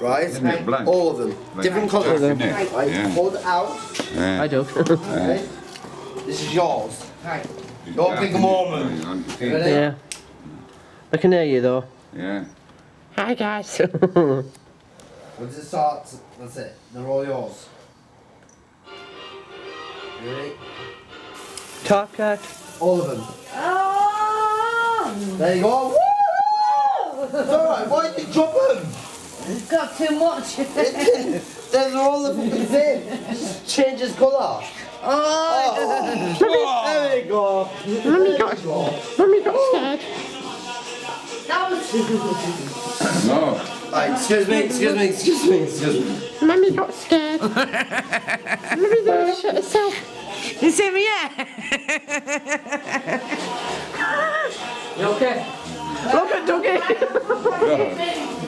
Right? Isn't it blank? All of them. Like Different black, colours. isn't it? Right? Yeah. Hold it out. Yeah. I do. Okay? This is yours. Don't think I'm Mormon. Ready? Yeah. I can hear you though. Yeah. Hi guys. Once it starts, that's it. They're all yours. You ready? Top cat. All of them. Oh! There you go. Woo! It's alright, why did you drop them? Got too much. They're all the fucking same. Just changes colour. Oh! There we go. Mummy got scared. That was. No. Right, excuse me. Mummy got scared. Mummy there shut herself. You see me, yeah? You okay? Look at Dougie. God.